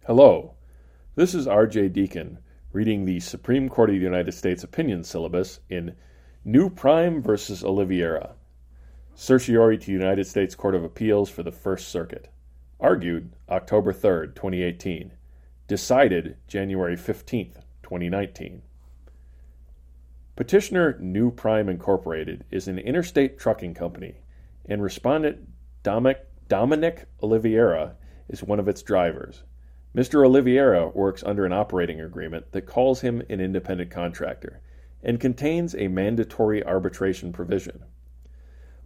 Hello, this is R.J. Deacon reading the Supreme Court of the United States opinion syllabus in New Prime v. Oliveira, certiorari to United States Court of Appeals for the First Circuit. Argued October 3, 2018. Decided January 15, 2019. Petitioner New Prime Incorporated is an interstate trucking company, and respondent Dominic Oliveira is one of its drivers. Mr. Oliveira works under an operating agreement that calls him an independent contractor and contains a mandatory arbitration provision.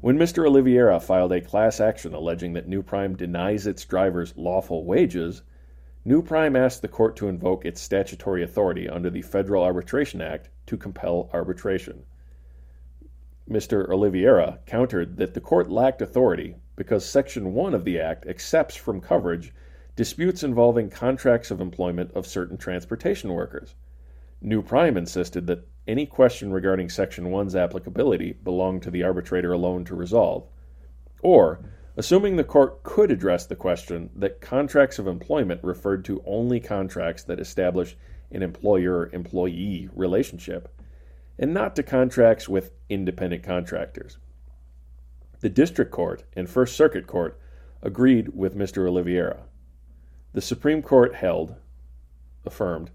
When Mr. Oliveira filed a class action alleging that New Prime denies its drivers lawful wages, New Prime asked the court to invoke its statutory authority under the Federal Arbitration Act to compel arbitration. Mr. Oliveira countered that the court lacked authority because Section 1 of the Act accepts from coverage disputes involving contracts of employment of certain transportation workers. New Prime insisted that any question regarding Section 1's applicability belonged to the arbitrator alone to resolve, or, assuming the court could address the question, that contracts of employment referred to only contracts that establish an employer-employee relationship, and not to contracts with independent contractors. The District Court and First Circuit Court agreed with Mr. Oliveira. The Supreme Court affirmed,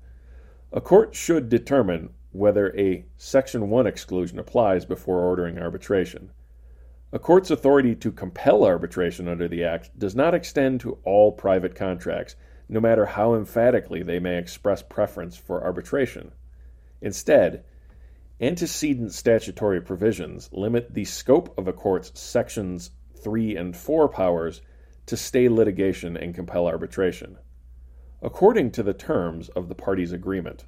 a court should determine whether a Section 1 exclusion applies before ordering arbitration. A court's authority to compel arbitration under the Act does not extend to all private contracts, no matter how emphatically they may express preference for arbitration. Instead, antecedent statutory provisions limit the scope of a court's Sections 3 and 4 powers to stay litigation and compel arbitration, according to the terms of the parties' agreement.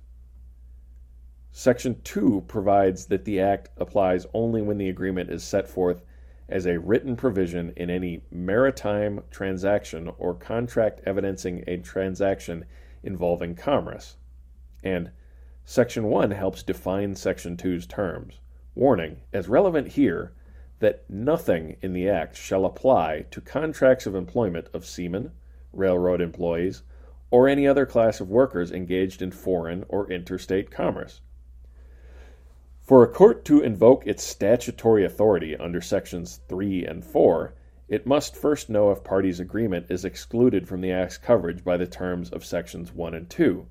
Section 2 provides that the Act applies only when the agreement is set forth as a written provision in any maritime transaction or contract evidencing a transaction involving commerce. And Section 1 helps define Section 2's terms, warning, as relevant here, that nothing in the Act shall apply to contracts of employment of seamen, railroad employees, or any other class of workers engaged in foreign or interstate commerce. For a court to invoke its statutory authority under Sections 3 and 4, it must first know if parties' agreement is excluded from the Act's coverage by the terms of Sections 1 and 2.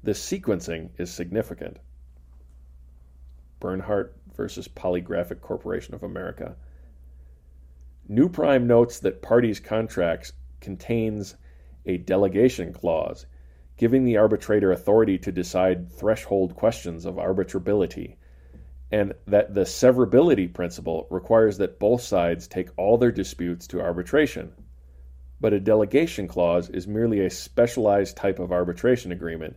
This sequencing is significant. Bernhardt versus Polygraphic Corporation of America. New Prime notes that parties' contracts contains a delegation clause, giving the arbitrator authority to decide threshold questions of arbitrability, and that the severability principle requires that both sides take all their disputes to arbitration. But a delegation clause is merely a specialized type of arbitration agreement,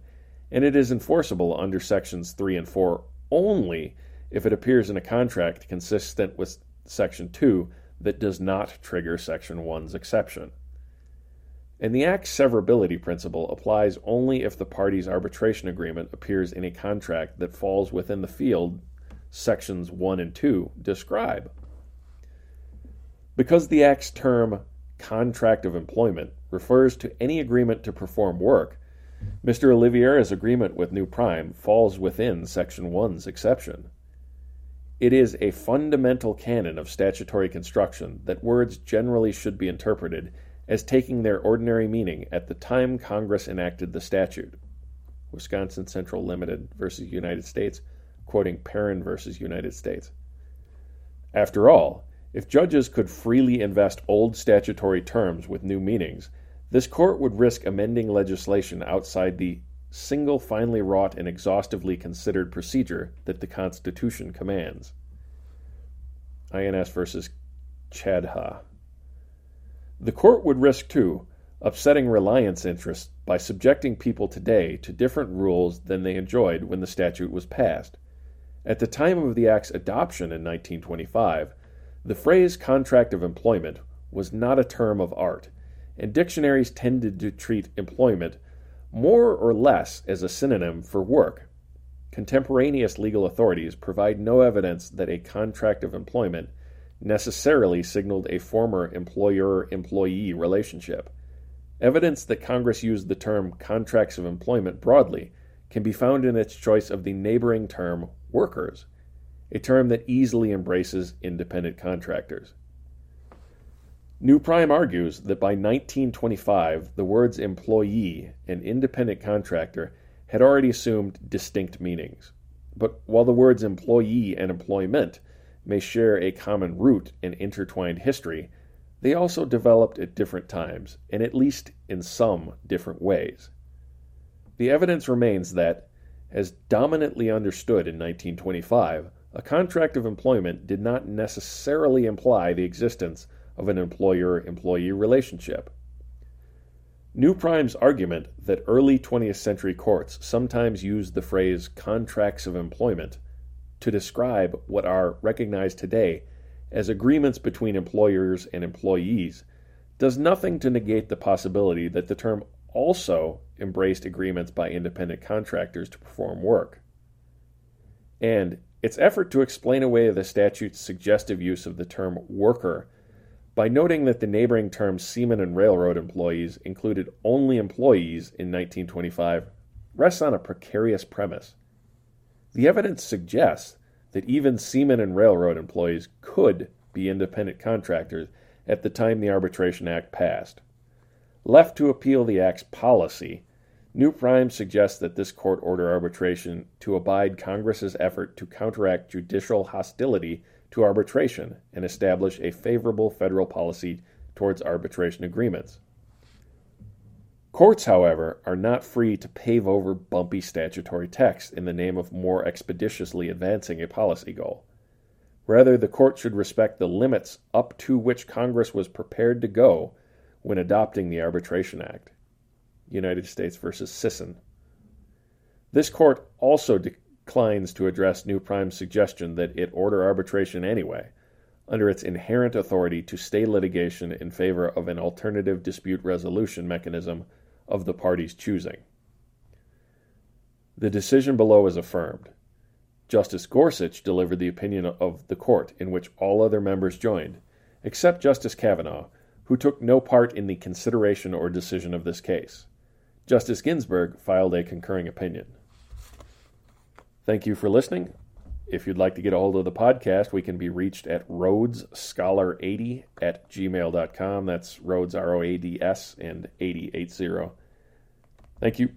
and it is enforceable under Sections 3 and 4 only if it appears in a contract consistent with Section 2 that does not trigger Section 1's exception. And the Act's severability principle applies only if the parties' arbitration agreement appears in a contract that falls within the field Sections 1 and 2 describe. Because the Act's term contract of employment refers to any agreement to perform work, Mr. Oliveira's agreement with New Prime falls within Section 1's exception. It is a fundamental canon of statutory construction that words generally should be interpreted as taking their ordinary meaning at the time Congress enacted the statute. Wisconsin Central Limited versus United States, quoting Perrin versus United States. After all, if judges could freely invest old statutory terms with new meanings, this court would risk amending legislation outside the single finely wrought and exhaustively considered procedure that the Constitution commands. INS versus Chadha. The court would risk, too, upsetting reliance interests by subjecting people today to different rules than they enjoyed when the statute was passed. At the time of the Act's adoption in 1925, the phrase contract of employment was not a term of art, and dictionaries tended to treat employment more or less as a synonym for work. Contemporaneous legal authorities provide no evidence that a contract of employment necessarily signaled a former employer-employee relationship. Evidence that Congress used the term contracts of employment broadly can be found in its choice of the neighboring term workers, a term that easily embraces independent contractors. New Prime argues that by 1925, the words employee and independent contractor had already assumed distinct meanings. But while the words employee and employment may share a common root and intertwined history, they also developed at different times, and at least in some different ways. The evidence remains that, as dominantly understood in 1925, a contract of employment did not necessarily imply the existence of an employer-employee relationship. New Prime's argument that early 20th century courts sometimes used the phrase contracts of employment to describe what are recognized today as agreements between employers and employees does nothing to negate the possibility that the term also embraced agreements by independent contractors to perform work. And its effort to explain away the statute's suggestive use of the term worker by noting that the neighboring terms seamen and railroad employees included only employees in 1925 rests on a precarious premise. The evidence suggests that even seamen and railroad employees could be independent contractors at the time the Arbitration Act passed. Left to appeal the Act's policy, New Prime suggests that this court order arbitration to abide Congress's effort to counteract judicial hostility to arbitration and establish a favorable federal policy towards arbitration agreements. Courts, however, are not free to pave over bumpy statutory text in the name of more expeditiously advancing a policy goal. Rather, the court should respect the limits up to which Congress was prepared to go when adopting the Arbitration Act. United States v. Sisson. This court also declines to address New Prime's suggestion that it order arbitration anyway, under its inherent authority to stay litigation in favor of an alternative dispute resolution mechanism of the parties' choosing. The decision below is affirmed. Justice Gorsuch delivered the opinion of the court in which all other members joined, except Justice Kavanaugh, who took no part in the consideration or decision of this case. Justice Ginsburg filed a concurring opinion. Thank you for listening. If you'd like to get a hold of the podcast, we can be reached at rhodesscholar80@gmail.com. That's Rhodes, R-O-A-D-S, and 8080. Thank you.